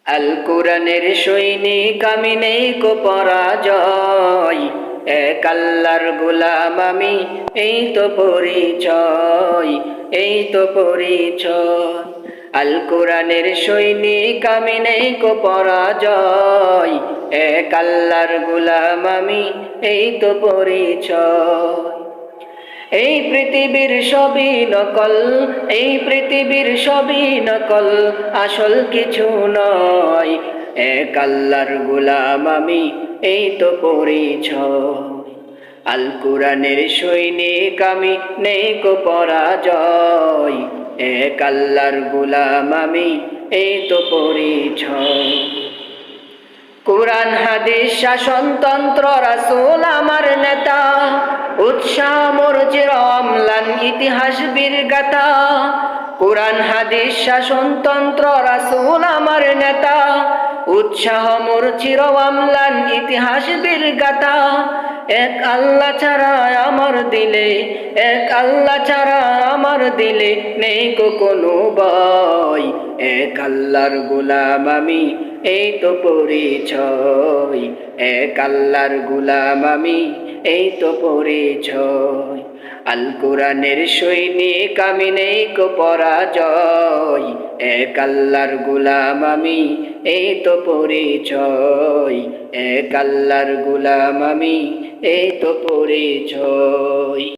আল কোরআনের সৈনিক আমি নেই কো পরাজয়, এক আল্লাহর গোলাম আমি, এই তো পরিচয়, এই তো পরিচয়। আল কোরআনের সৈনিক আমি নেই কো পরাজয়, এক আল্লাহর গোলাম আমি, এই তো পরিচয়। এই পৃথিবীর সবই নকল, এই পৃথিবীর সবই নকল, আসল কিছু নয়, এক আল্লাহর গোলাম আমি, এই তো পরিচয়। আল কোরআনের সৈনিক আমি, নেই কো পরাজয়, এক আল্লাহর গোলাম আমি, এই তো পরিচয়। কোরআন হাদিস শাসনতন্ত্র রাসূল আমার নেতা, উৎসাহ মোর চির অম্লান ইতিহাস বীর গাথা। কোরআন হাদিস শাসনতন্ত্র রাসূল আমার নেতা, উৎসাহ মোর চির অম্লান ইতিহাস বীর গাথা। এক আল্লাহ ছাড়া আমার দিলে, এক আল্লাহ ছাড়া আমার দিলে নেই কো কোনো ভয়, এক আল্লাহর গোলাম আমি, এই তো পরিচয়, এক আল্লাহর গোলাম আমি, এই তো পরিচয়। আল কোরআনের সৈনিক আমি নেই কো পরাজয়, এক আল্লাহর গোলাম আমি, এই তো পরিচয়, এক আল্লাহর গোলাম আমি, এই তো পরিচয়।